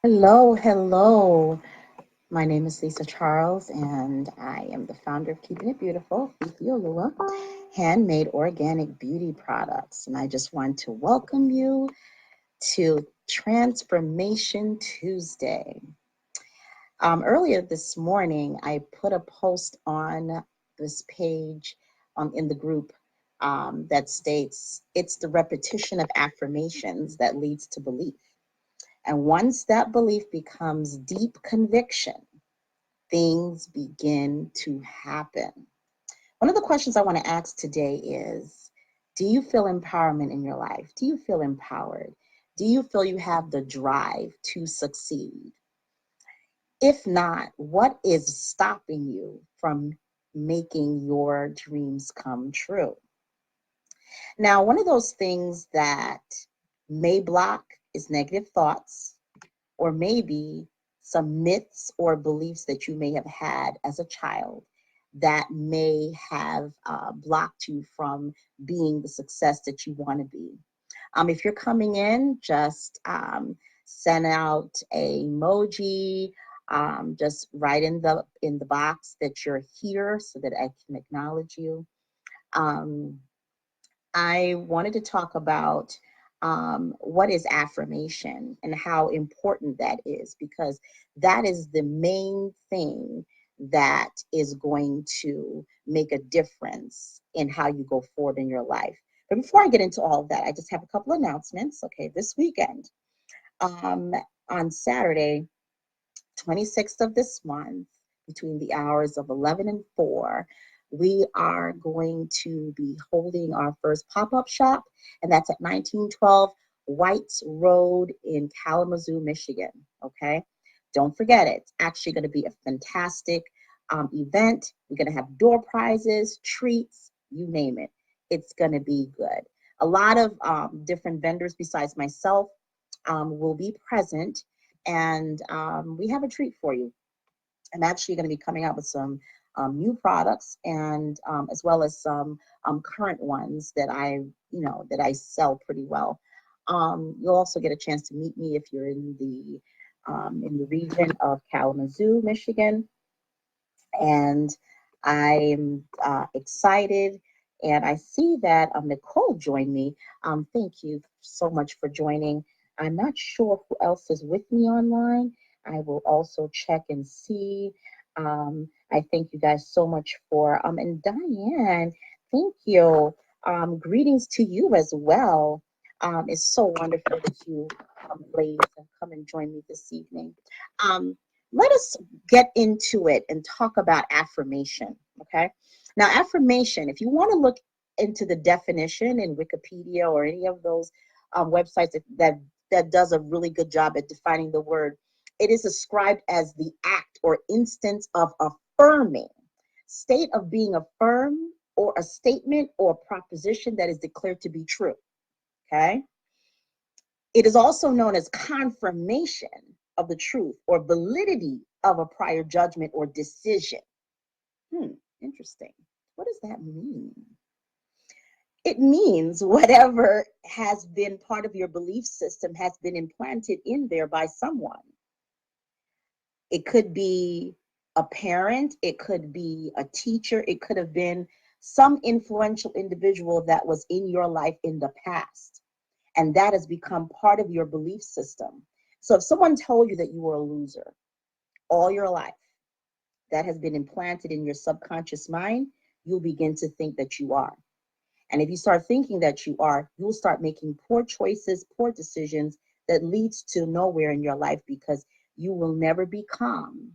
Hello, hello. My name is Lisa Charles, and I am the founder of Keeping It Beautiful, Fifi Lewa, handmade organic beauty products. And I just want to welcome you to Transformation Tuesday. Earlier this morning, I put a post on this page in the group that states it's the repetition of affirmations that leads to belief. And once that belief becomes deep conviction, things begin to happen. One of the questions I want to ask today is, do you feel empowerment in your life? Do you feel empowered? Do you feel you have the drive to succeed? If not, what is stopping you from making your dreams come true? Now, one of those things that may block is negative thoughts, or maybe some myths or beliefs that you may have had as a child that may have blocked you from being the success that you want to be. If you're coming in, just send out a emoji. Just write in the box that you're here so that I can acknowledge you. Um, I wanted to talk about what is affirmation and how important that is, because that is the main thing that is going to make a difference in how you go forward in your life. But before I get into all of that, I just have a couple announcements. Okay, this weekend, um, on Saturday, 26th of this month, between the hours of 11 and 4, we are going to be holding our first pop-up shop, and that's at 1912 Whites Road in Kalamazoo, Michigan. Okay, don't forget it. It's actually going to be a fantastic event. We're going to have door prizes, treats, you name it. It's going to be good. A lot of different vendors besides myself will be present, and we have a treat for you. I'm actually going to be coming out with some new products, and as well as some current ones that I sell pretty well. You'll also get a chance to meet me if you're in the region of Kalamazoo, Michigan, and I'm excited. And I see that Nicole joined me. Thank you so much for joining. I'm not sure who else is with me online. I will also check and see. I thank you guys so much for and Diane, thank you. Greetings to you as well. It's so wonderful that you ladies have come and join me this evening. Um, let us get into it and talk about affirmation. Okay. Now, affirmation, if you want to look into the definition in Wikipedia or any of those websites that does a really good job at defining the word, it is described as the act or instance of affirming, state of being affirmed, or a statement or proposition that is declared to be true. Okay. It is also known as confirmation of the truth or validity of a prior judgment or decision. Interesting. What does that mean? It means whatever has been part of your belief system has been implanted in there by someone. It could be a parent, it could be a teacher, it could have been some influential individual that was in your life in the past. And that has become part of your belief system. So if someone told you that you were a loser all your life, that has been implanted in your subconscious mind, you'll begin to think that you are. And if you start thinking that you are, you'll start making poor choices, poor decisions that leads to nowhere in your life, because you will never become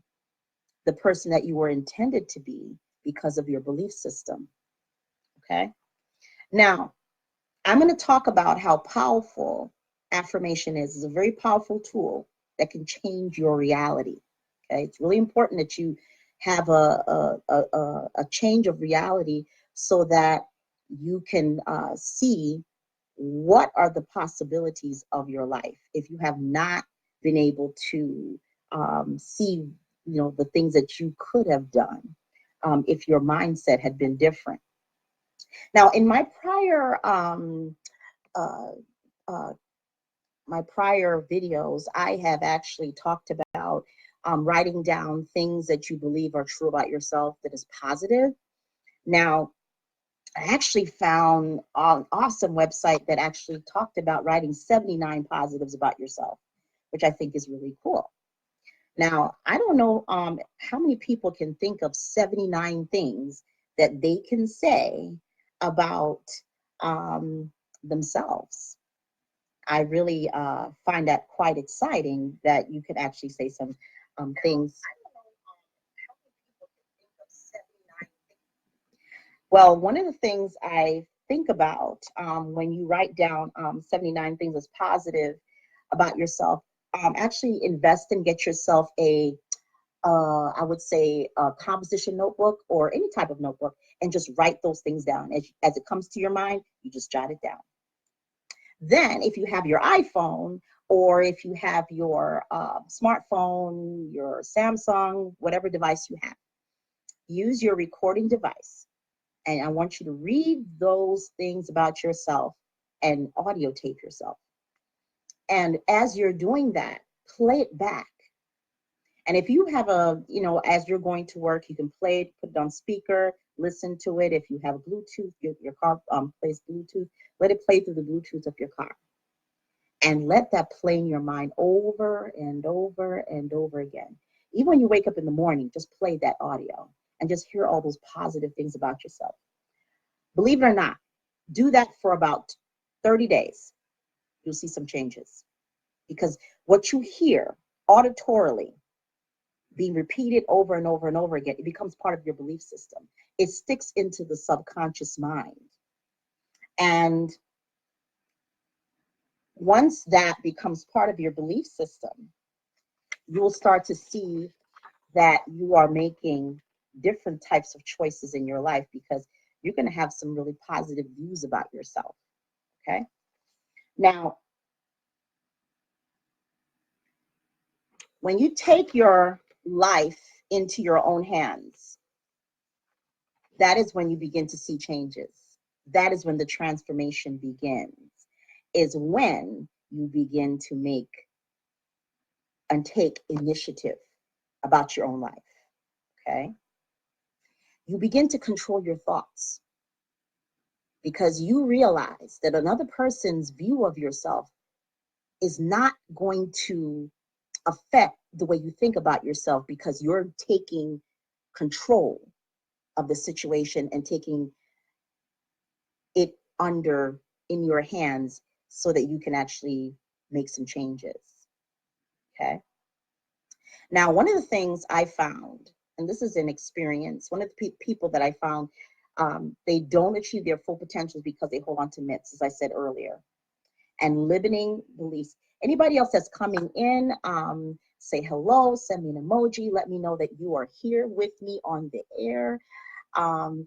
the person that you were intended to be because of your belief system. Okay. Now, I'm going to talk about how powerful affirmation is. It's a very powerful tool that can change your reality. Okay, it's really important that you have a change of reality so that you can see what are the possibilities of your life. If you have not been able to see, the things that you could have done, if your mindset had been different. Now, in uh, uh, my prior videos, I have actually talked about writing down things that you believe are true about yourself that is positive. Now, I actually found an awesome website that actually talked about writing 79 positives about yourself, which I think is really cool. Now, I don't know how many people can think of 79 things that they can say about um, themselves. I really find that quite exciting that you could actually say some things. Well, one of the things I think about when you write down 79 things that's positive about yourself, actually invest and get yourself I would say, a composition notebook or any type of notebook, and just write those things down. As it comes to your mind, you just jot it down. Then, if you have your iPhone or if you have your smartphone, your Samsung, whatever device you have, use your recording device. And I want you to read those things about yourself and audio tape yourself. And as you're doing that, play it back. And if you have as you're going to work, you can play it, put it on speaker, listen to it. If you have Bluetooth, your car plays Bluetooth, let it play through the Bluetooth of your car. And let that play in your mind over and over and over again. Even when you wake up in the morning, just play that audio and just hear all those positive things about yourself. Believe it or not, do that for about 30 days. You'll see some changes. Because what you hear auditorily being repeated over and over and over again, it becomes part of your belief system. It sticks into the subconscious mind. And once that becomes part of your belief system, you will start to see that you are making different types of choices in your life because you're going to have some really positive views about yourself. Okay. Now, when you take your life into your own hands, that is when you begin to see changes. That is when the transformation begins, is when you begin to make and take initiative about your own life. Okay. You begin to control your thoughts because you realize that another person's view of yourself is not going to affect the way you think about yourself because you're taking control of the situation and taking it under in your hands so that you can actually make some changes. Okay. Now, one of the things I found, and this is an experience, one of the people that I found, they don't achieve their full potential because they hold on to myths, as I said earlier, and limiting beliefs. Anybody else that's coming in, say hello, send me an emoji, let me know that you are here with me on the air.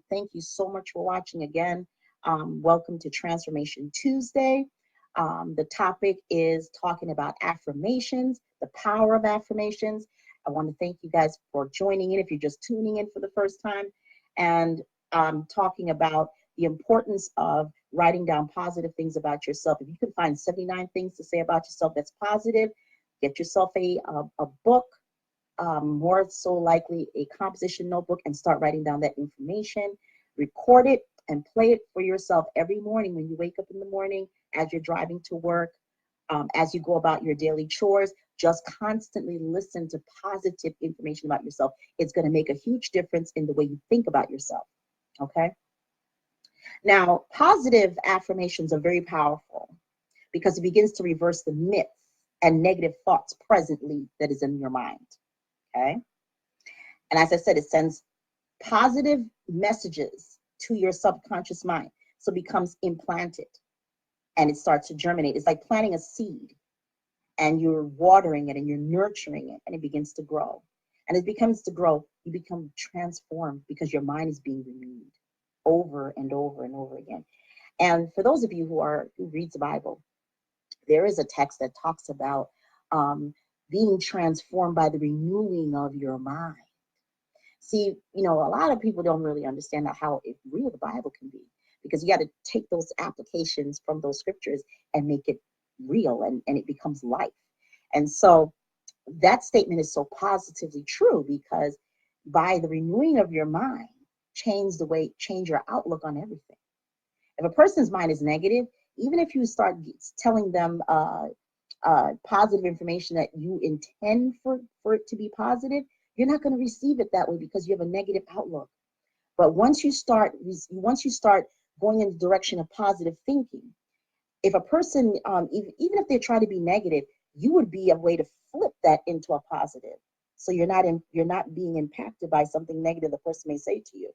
Thank you so much for watching again. Welcome to Transformation Tuesday. The topic is talking about affirmations, the power of affirmations. I want to thank you guys for joining in if you're just tuning in for the first time, and talking about the importance of writing down positive things about yourself. If you can find 79 things to say about yourself that's positive, get yourself a book, more so likely a composition notebook, and start writing down that information. Record it and play it for yourself every morning when you wake up in the morning, as you're driving to work, as you go about your daily chores. Just constantly listen to positive information about yourself. It's going to make a huge difference in the way you think about yourself. Okay. Now, positive affirmations are very powerful because it begins to reverse the myths and negative thoughts presently that is in your mind. Okay. And as I said, it sends positive messages to your subconscious mind. So it becomes implanted and it starts to germinate. It's like planting a seed and you're watering it and you're nurturing it and it begins to grow. And it begins to grow, you become transformed because your mind is being renewed over and over and over again. And for those of you who reads the Bible, there is a text that talks about being transformed by the renewing of your mind. See, a lot of people don't really understand how real the Bible can be, because you got to take those applications from those scriptures and make it real, and it becomes life. And so that statement is so positively true, because by the renewing of your mind, change your outlook on everything. If a person's mind is negative, even if you start telling them positive information that you intend for it to be positive, you're not going to receive it that way because you have a negative outlook. But once you start going in the direction of positive thinking, if a person, even if they try to be negative, you would be a way to flip that into a positive. So you're not being impacted by something negative the person may say to you.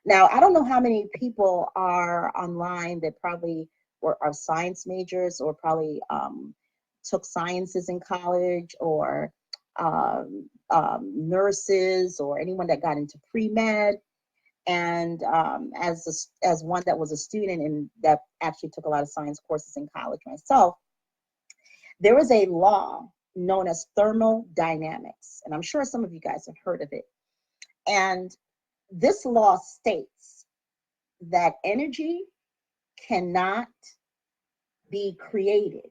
Now, I don't know how many people are online that probably are science majors or probably took sciences in college or nurses or anyone that got into pre-med. And as one that was a student and that actually took a lot of science courses in college myself, there is a law known as thermodynamics. And I'm sure some of you guys have heard of it. And this law states that energy cannot be created,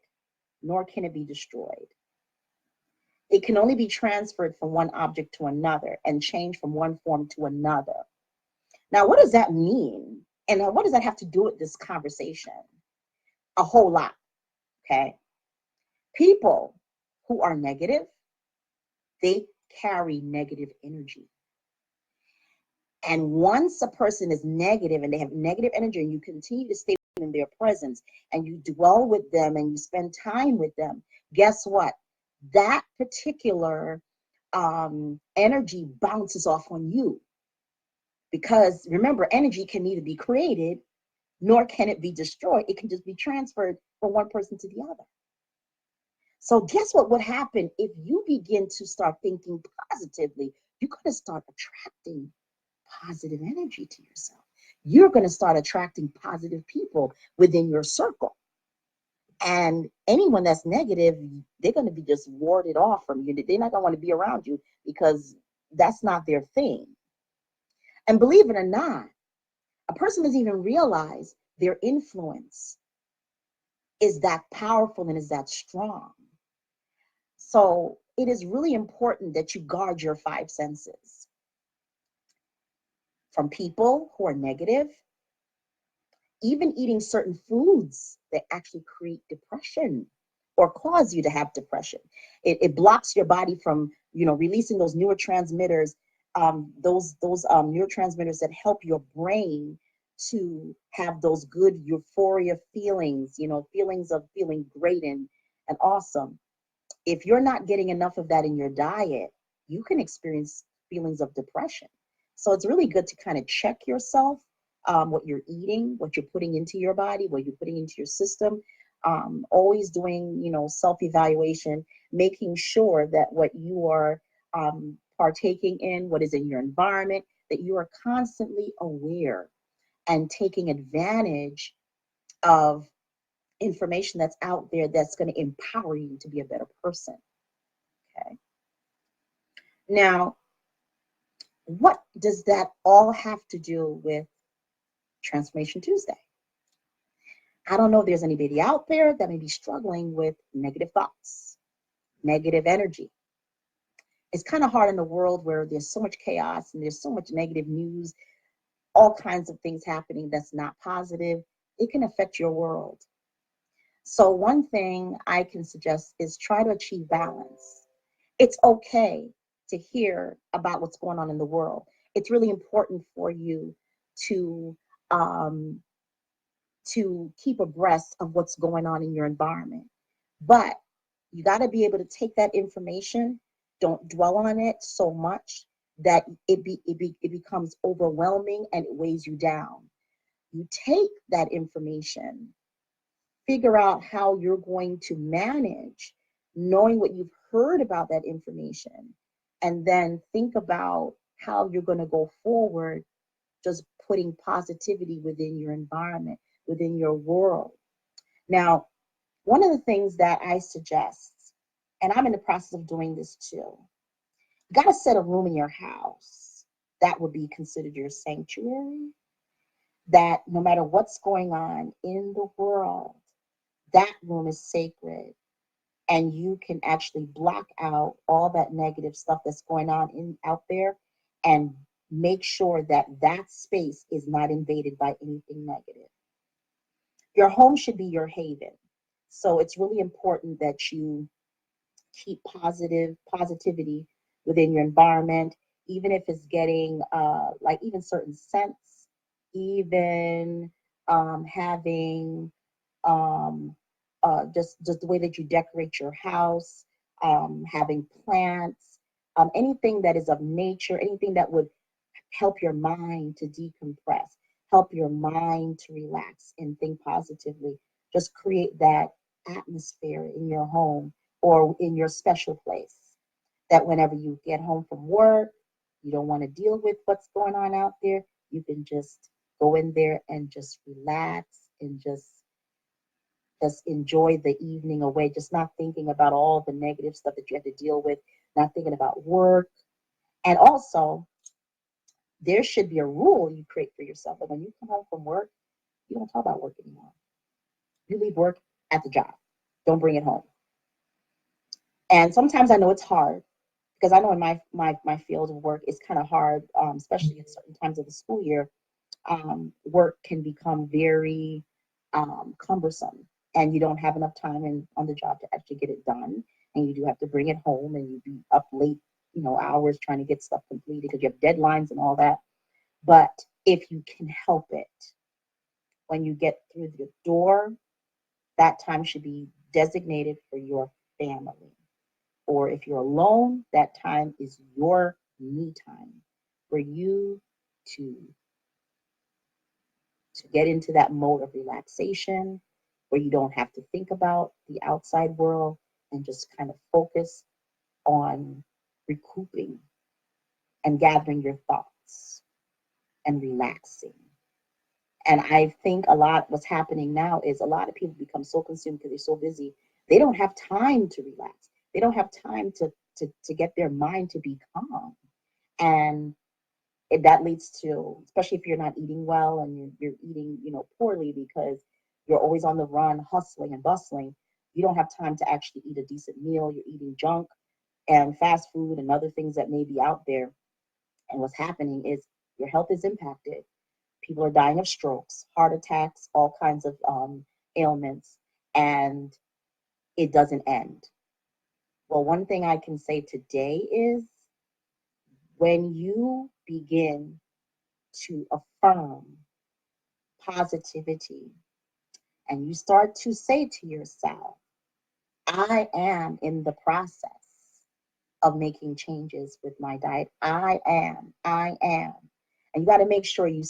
nor can it be destroyed. It can only be transferred from one object to another and changed from one form to another. Now, what does that mean? And what does that have to do with this conversation? A whole lot, okay? People who are negative, they carry negative energy. And once a person is negative and they have negative energy and you continue to stay in their presence and you dwell with them and you spend time with them, guess what? That particular energy bounces off on you. Because remember, energy can neither be created nor can it be destroyed. It can just be transferred from one person to the other. So guess what would happen if you begin to start thinking positively? You're going to start attracting positive energy to yourself. You're going to start attracting positive people within your circle. And anyone that's negative, they're going to be just warded off from you. They're not going to want to be around you because that's not their thing. And believe it or not, a person doesn't even realize their influence is that powerful and is that strong. So it is really important that you guard your five senses from people who are negative, even eating certain foods that actually create depression or cause you to have depression. It blocks your body from, releasing those neurotransmitters, those neurotransmitters that help your brain to have those good euphoria feelings, feelings of feeling great and awesome. If you're not getting enough of that in your diet, you can experience feelings of depression. So it's really good to kind of check yourself, what you're eating, what you're putting into your body, what you're putting into your system. Always doing, self-evaluation, making sure that what you are partaking in, what is in your environment, that you are constantly aware and taking advantage of information that's out there that's going to empower you to be a better person. Okay. Now, what does that all have to do with Transformation Tuesday? I don't know if there's anybody out there that may be struggling with negative thoughts, negative energy. It's kind of hard in the world where there's so much chaos and there's so much negative news, all kinds of things happening that's not positive. It can affect your world. So, one thing I can suggest is try to achieve balance. It's okay to hear about what's going on in the world. It's really important for you to um, to keep abreast of what's going on in your environment. But you got to be able to take that information. Don't dwell on it so much that it becomes overwhelming and it weighs you down. You take that information, figure out how you're going to manage knowing what you've heard about that information, and then think about how you're going to go forward, just putting positivity within your environment, within your world. Now, one of the things that I suggest, and I'm in the process of doing this too, you got to set a room in your house that would be considered your sanctuary, that no matter what's going on in the world, that room is sacred and you can actually block out all that negative stuff that's going on out there and make sure that that space is not invaded by anything negative. Your home should be your haven. So it's really important that you keep positivity within your environment, even if it's getting like even certain scents, even having um, just the way that you decorate your house, having plants, anything that is of nature, anything that would help your mind to decompress, help your mind to relax and think positively. Just create that atmosphere in your home or in your special place that whenever you get home from work, you don't want to deal with what's going on out there, you can just go in there and just relax and just enjoy the evening away, just not thinking about all the negative stuff that you have to deal with, not thinking about work. And also, there should be a rule you create for yourself that when you come home from work, you don't talk about work anymore. You leave work at the job. Don't bring it home. And sometimes I know it's hard because I know in my field of work, it's kind of hard, especially at certain times of the school year. Work can become very cumbersome, and you don't have enough time on the job to actually get it done. And you do have to bring it home, and you be up late, hours trying to get stuff completed because you have deadlines and all that. But if you can help it, when you get through the door, that time should be designated for your family. Or if you're alone, that time is your me time for you to get into that mode of relaxation where you don't have to think about the outside world and just kind of focus on recouping and gathering your thoughts and relaxing. And I think a lot what's happening now is a lot of people become so consumed because they're so busy, they don't have time to relax. They don't have time to get their mind to be calm. And that leads to, especially if you're not eating well and you're eating, poorly because you're always on the run, hustling and bustling. You don't have time to actually eat a decent meal. You're eating junk and fast food and other things that may be out there. And what's happening is your health is impacted. People are dying of strokes, heart attacks, all kinds of ailments, and it doesn't end. Well, one thing I can say today is when you begin to affirm positivity and you start to say to yourself, I am in the process of making changes with my diet. I am. And you got to make sure you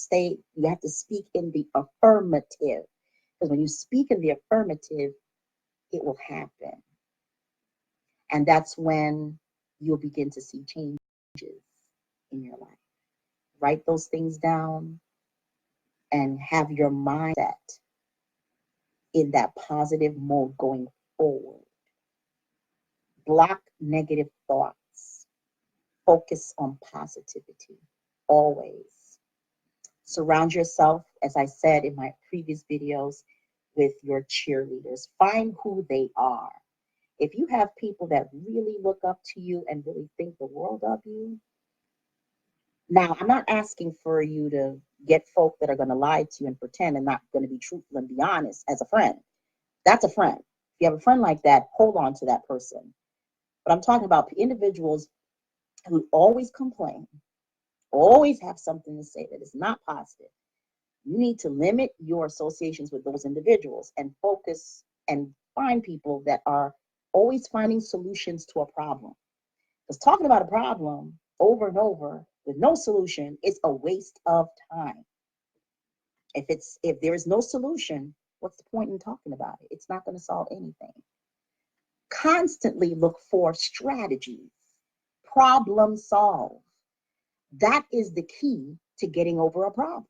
have to speak in the affirmative. Because when you speak in the affirmative, it will happen. And that's when you'll begin to see changes in your life. Write those things down and have your mindset in that positive mode going forward. Block negative thoughts. Focus on positivity always. Surround yourself, as I said in my previous videos, with your cheerleaders. Find who they are. If you have people that really look up to you and really think the world of you, now I'm not asking for you to get folk that are going to lie to you and pretend and not going to be truthful and be honest as a friend. That's a friend. If you have a friend like that, hold on to that person. But I'm talking about individuals who always complain, always have something to say that is not positive. You need to limit your associations with those individuals and focus and find people that are always finding solutions to a problem. Because talking about a problem over and over with no solution is a waste of time. If there is no solution, what's the point in talking about it? It's not going to solve anything. Constantly look for strategies. Problem solve. That is the key to getting over a problem.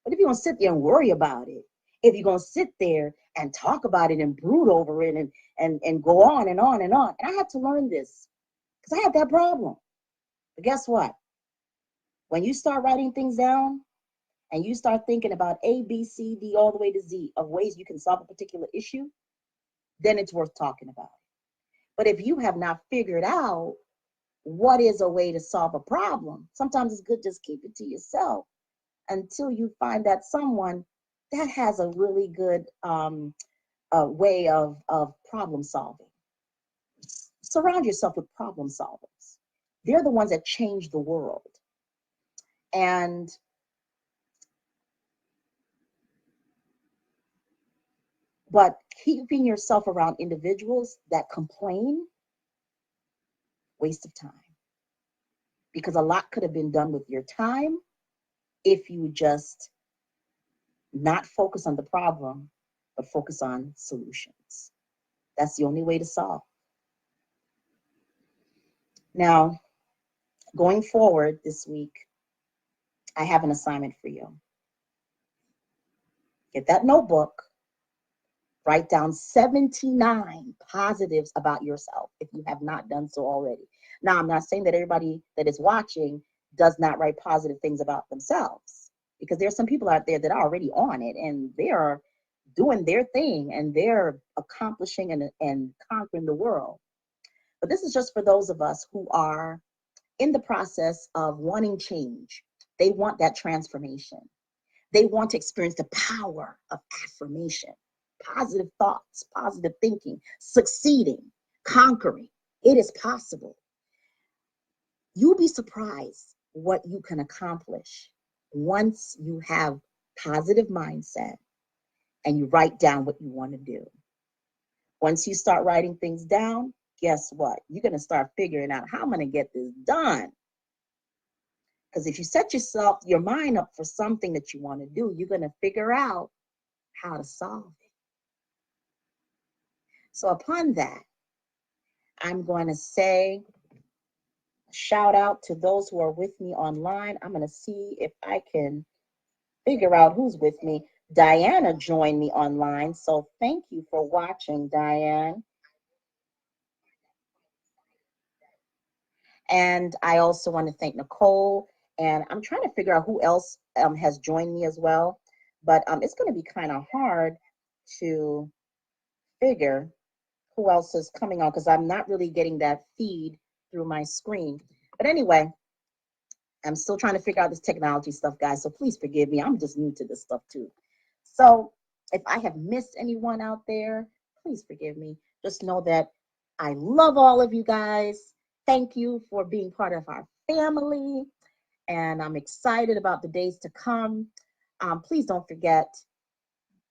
But if you're going to sit there and worry about it, if you're going to sit there and talk about it and brood over it and go on and on and on, and I had to learn this because I had that problem. But guess what? When you start writing things down and you start thinking about A, B, C, D, all the way to Z of ways you can solve a particular issue, then it's worth talking about. But if you have not figured out what is a way to solve a problem, sometimes it's good just keep it to yourself until you find that someone that has a really good way of problem solving. Surround yourself with problem solvers. They're the ones that change the world. And but keeping yourself around individuals that complain, waste of time. because a lot could have been done with your time if you just not focus on the problem, but focus on solutions. That's the only way to solve. Now, going forward this week, I have an assignment for you. Get that notebook, write down 79 positives about yourself if you have not done so already. Now, I'm not saying that everybody that is watching does not write positive things about themselves, because there's some people out there that are already on it and they are doing their thing and they're accomplishing and conquering the world. But this is just for those of us who are in the process of wanting change. They want that transformation. They want to experience the power of affirmation, positive thoughts, positive thinking, succeeding, conquering. It is possible. You'll be surprised what you can accomplish once you have positive mindset and you write down what you want to do. Once you start writing things down, guess what? You're going to start figuring out how I'm going to get this done. Because if you set your mind up for something that you want to do, you're going to figure out how to solve it. So upon that, I'm going to say a shout out to those who are with me online. I'm going to see if I can figure out who's with me. Diana joined me online. So thank you for watching, Diane. And I also want to thank Nicole. And I'm trying to figure out who else has joined me as well. But it's going to be kind of hard to figure who else is coming on because I'm not really getting that feed through my screen. But anyway, I'm still trying to figure out this technology stuff, guys. So please forgive me. I'm just new to this stuff too. So if I have missed anyone out there, please forgive me. Just know that I love all of you guys. Thank you for being part of our family. And I'm excited about the days to come. Please don't forget,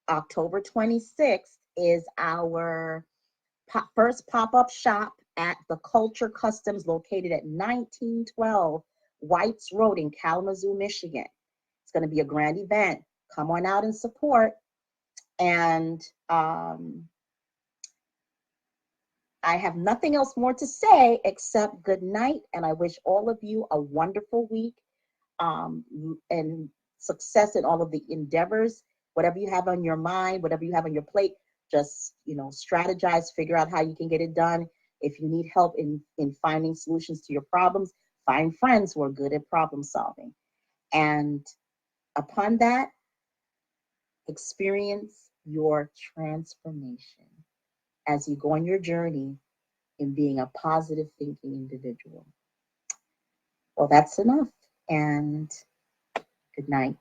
October 26th is our first pop-up shop at the Culture Customs located at 1912 Whites Road in Kalamazoo, Michigan. It's going to be a grand event. Come on out and support. And I have nothing else more to say except good night. And I wish all of you a wonderful week and success in all of the endeavors. Whatever you have on your mind, whatever you have on your plate, just strategize, figure out how you can get it done. If you need help in finding solutions to your problems, find friends who are good at problem solving. And upon that, experience your transformation as you go on your journey in being a positive thinking individual. Well, that's enough. And good night.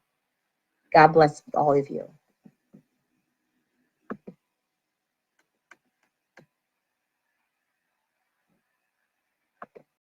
God bless all of you.